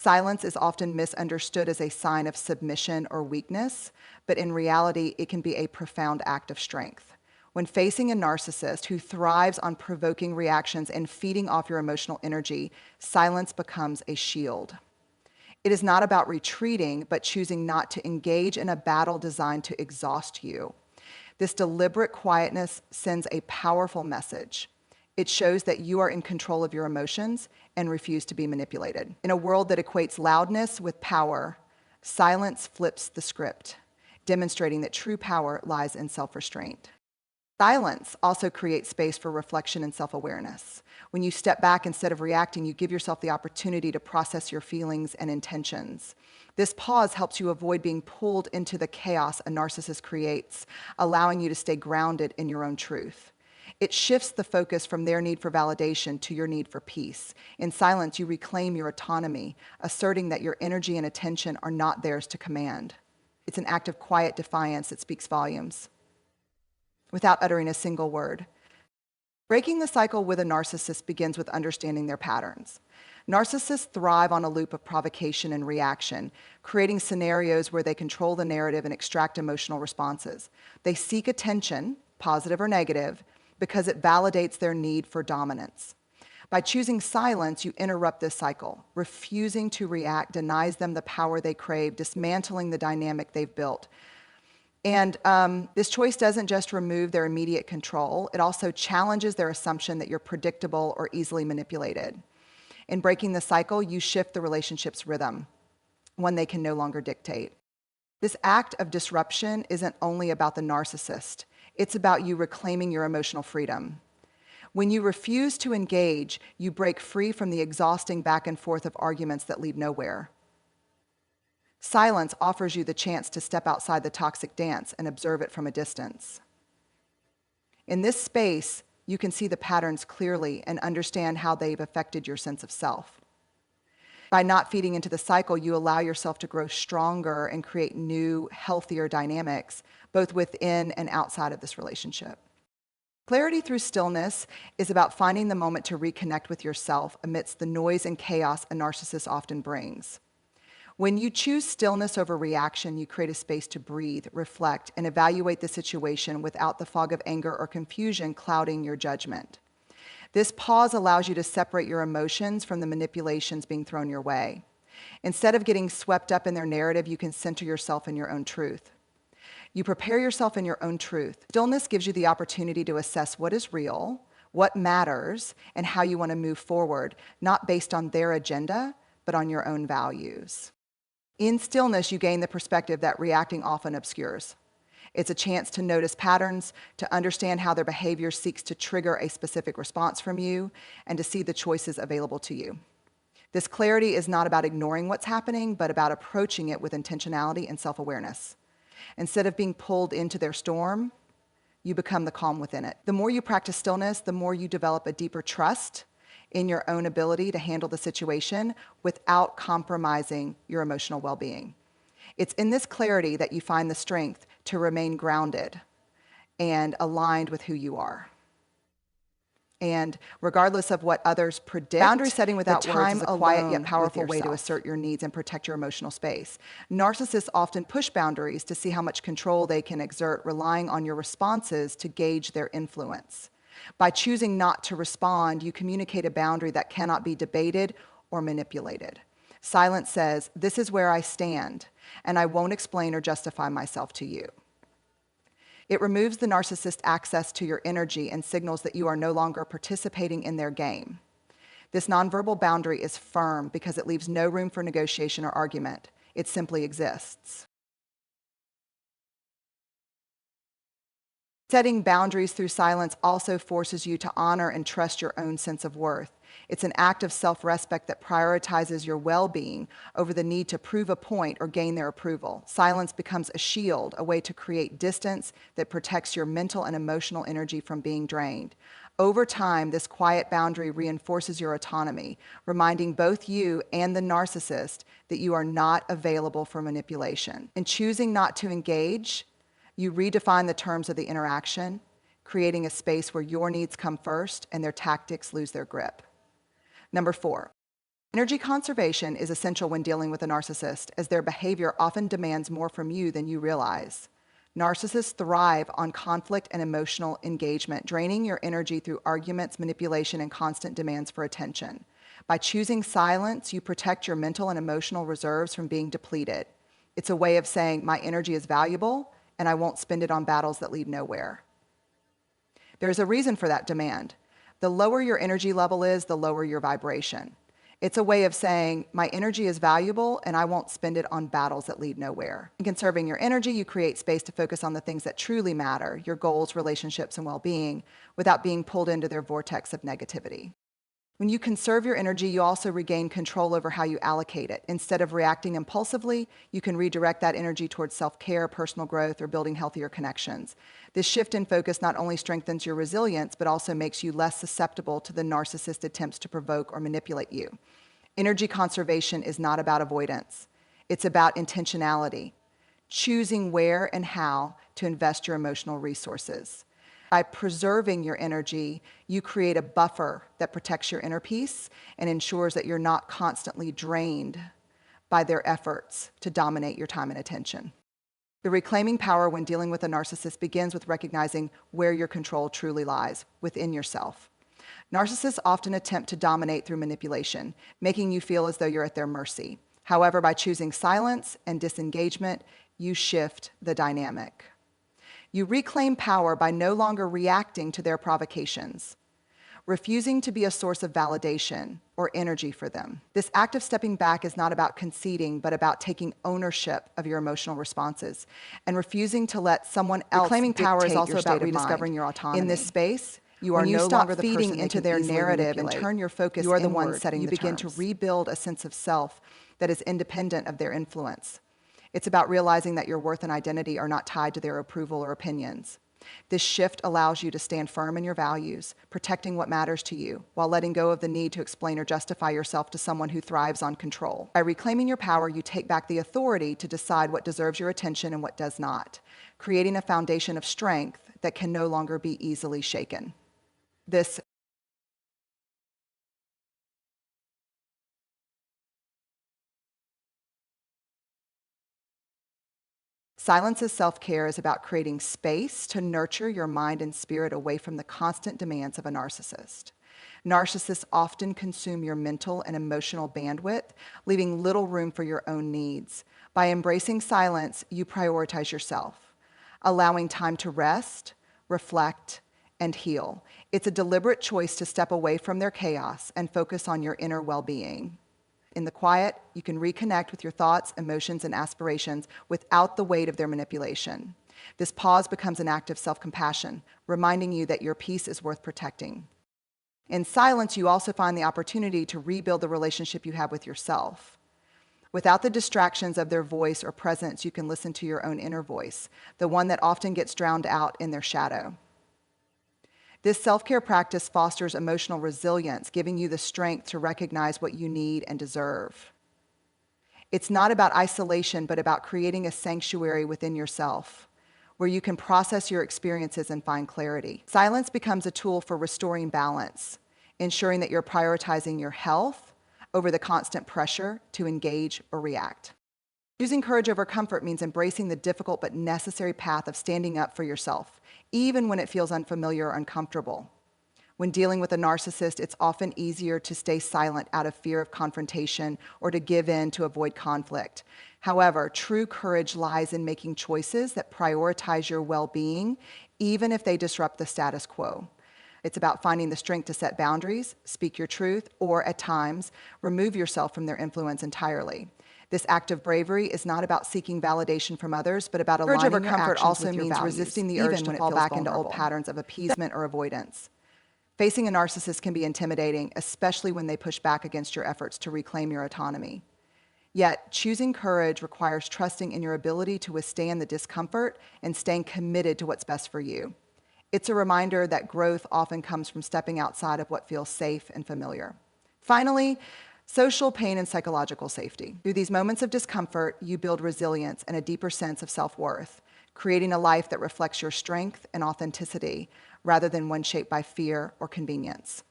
Silence is often misunderstood as a sign of submission or weakness, but in reality, it can be a profound act of strength. When facing a narcissist who thrives on provoking reactions and feeding off your emotional energy, silence becomes a shield. It is not about retreating, but choosing not to engage in a battle designed to exhaust you. This deliberate quietness sends a powerful message. It shows that you are in control of your emotions and refuse to be manipulated. In a world that equates loudness with power, silence flips the script, demonstrating that true power lies in self-restraint. Silence also creates space for reflection and self-awareness. When you step back instead of reacting, you give yourself the opportunity to process your feelings and intentions. This pause helps you avoid being pulled into the chaos a narcissist creates, allowing you to stay grounded in your own truth. It shifts the focus from their need for validation to your need for peace. In silence, you reclaim your autonomy, asserting that your energy and attention are not theirs to command. It's an act of quiet defiance that speaks volumes, without uttering a single word. Breaking the cycle with a narcissist begins with understanding their patterns. Narcissists thrive on a loop of provocation and reaction, creating scenarios where they control the narrative and extract emotional responses. They seek attention, positive or negative, because it validates their need for dominance. By choosing silence, you interrupt this cycle. Refusing to react denies them the power they crave, dismantling the dynamic they've built. And this choice doesn't just remove their immediate control, it also challenges their assumption that you're predictable or easily manipulated. In breaking the cycle, you shift the relationship's rhythm, one they can no longer dictate. This act of disruption isn't only about the narcissist, it's about you reclaiming your emotional freedom. When you refuse to engage, you break free from the exhausting back and forth of arguments that lead nowhere. Silence offers you the chance to step outside the toxic dance and observe it from a distance. In this space, you can see the patterns clearly and understand how they've affected your sense of self. By not feeding into the cycle, you allow yourself to grow stronger and create new, healthier dynamics, both within and outside of this relationship. Clarity through stillness is about finding the moment to reconnect with yourself amidst the noise and chaos a narcissist often brings. When you choose stillness over reaction, you create a space to breathe, reflect, and evaluate the situation without the fog of anger or confusion clouding your judgment. This pause allows you to separate your emotions from the manipulations being thrown your way. Instead of getting swept up in their narrative, you can center yourself in your own truth. You prepare yourself in your own truth. Stillness gives you the opportunity to assess what is real, what matters, and how you want to move forward, not based on their agenda, but on your own values. In stillness, you gain the perspective that reacting often obscures. It's a chance to notice patterns, to understand how their behavior seeks to trigger a specific response from you, and to see the choices available to you. This clarity is not about ignoring what's happening, but about approaching it with intentionality and self-awareness. Instead of being pulled into their storm, you become the calm within it. The more you practice stillness, the more you develop a deeper trust in your own ability to handle the situation without compromising your emotional well-being. It's in this clarity that you find the strength to remain grounded and aligned with who you are. And regardless of what others predict, boundary setting without words is a quiet yet powerful way to assert your needs and protect your emotional space. Narcissists often push boundaries to see how much control they can exert, relying on your responses to gauge their influence. By choosing not to respond, you communicate a boundary that cannot be debated or manipulated. Silence says, "This is where I stand, and I won't explain or justify myself to you." It removes the narcissist's access to your energy and signals that you are no longer participating in their game. This nonverbal boundary is firm because it leaves no room for negotiation or argument. It simply exists. Setting boundaries through silence also forces you to honor and trust your own sense of worth. It's an act of self-respect that prioritizes your well-being over the need to prove a point or gain their approval. Silence becomes a shield, a way to create distance that protects your mental and emotional energy from being drained. Over time, this quiet boundary reinforces your autonomy, reminding both you and the narcissist that you are not available for manipulation. In choosing not to engage, you redefine the terms of the interaction, creating a space where your needs come first and their tactics lose their grip. Number 4, Energy conservation is essential when dealing with a narcissist, as their behavior often demands more from you than you realize. Narcissists thrive on conflict and emotional engagement, draining your energy through arguments, manipulation, and constant demands for attention. By choosing silence, you protect your mental and emotional reserves from being depleted. It's a way of saying, my energy is valuable, and I won't spend it on battles that lead nowhere. There's a reason for that demand. The lower your energy level is, the lower your vibration. It's a way of saying, my energy is valuable and I won't spend it on battles that lead nowhere. In conserving your energy, you create space to focus on the things that truly matter, your goals, relationships, and well-being, without being pulled into their vortex of negativity. When you conserve your energy, you also regain control over how you allocate it. Instead of reacting impulsively, you can redirect that energy towards self-care, personal growth, or building healthier connections. This shift in focus not only strengthens your resilience, but also makes you less susceptible to the narcissist's attempts to provoke or manipulate you. Energy conservation is not about avoidance. It's about intentionality, choosing where and how to invest your emotional resources. By preserving your energy, you create a buffer that protects your inner peace and ensures that you're not constantly drained by their efforts to dominate your time and attention. The reclaiming power when dealing with a narcissist begins with recognizing where your control truly lies, within yourself. Narcissists often attempt to dominate through manipulation, making you feel as though you're at their mercy. However, by choosing silence and disengagement, you shift the dynamic. You reclaim power by no longer reacting to their provocations, refusing to be a source of validation or energy for them. This act of stepping back is not about conceding, but about taking ownership of your emotional responses and refusing to let someone else reclaiming power is also about rediscovering your autonomy. In this space, you are no longer the feeding into their narrative and turn your focus inward. You are the one setting the terms. You begin to rebuild a sense of self that is independent of their influence. It's about realizing that your worth and identity are not tied to their approval or opinions. This shift allows you to stand firm in your values, protecting what matters to you, while letting go of the need to explain or justify yourself to someone who thrives on control. By reclaiming your power, you take back the authority to decide what deserves your attention and what does not, creating a foundation of strength that can no longer be easily shaken. This Silence as self-care is about creating space to nurture your mind and spirit away from the constant demands of a narcissist. Narcissists often consume your mental and emotional bandwidth, leaving little room for your own needs. By embracing silence, you prioritize yourself, allowing time to rest, reflect, and heal. It's a deliberate choice to step away from their chaos and focus on your inner well-being. In the quiet, you can reconnect with your thoughts, emotions, and aspirations without the weight of their manipulation. This pause becomes an act of self-compassion, reminding you that your peace is worth protecting. In silence, you also find the opportunity to rebuild the relationship you have with yourself. Without the distractions of their voice or presence, you can listen to your own inner voice, the one that often gets drowned out in their shadow. This self-care practice fosters emotional resilience, giving you the strength to recognize what you need and deserve. It's not about isolation, but about creating a sanctuary within yourself, where you can process your experiences and find clarity. Silence becomes a tool for restoring balance, ensuring that you're prioritizing your health over the constant pressure to engage or react. Choosing courage over comfort means embracing the difficult but necessary path of standing up for yourself, even when it feels unfamiliar or uncomfortable. When dealing with a narcissist, it's often easier to stay silent out of fear of confrontation or to give in to avoid conflict. However, true courage lies in making choices that prioritize your well-being, even if they disrupt the status quo. It's about finding the strength to set boundaries, speak your truth, or at times, remove yourself from their influence entirely. This act of bravery is not about seeking validation from others, but about aligning your actions with your values. Courage over comfort also means resisting the urge to fall back into old patterns of appeasement or avoidance. Facing a narcissist can be intimidating, especially when they push back against your efforts to reclaim your autonomy. Yet, choosing courage requires trusting in your ability to withstand the discomfort and staying committed to what's best for you. It's a reminder that growth often comes from stepping outside of what feels safe and familiar. Finally, social pain and psychological safety. Through these moments of discomfort, you build resilience and a deeper sense of self-worth, creating a life that reflects your strength and authenticity rather than one shaped by fear or convenience.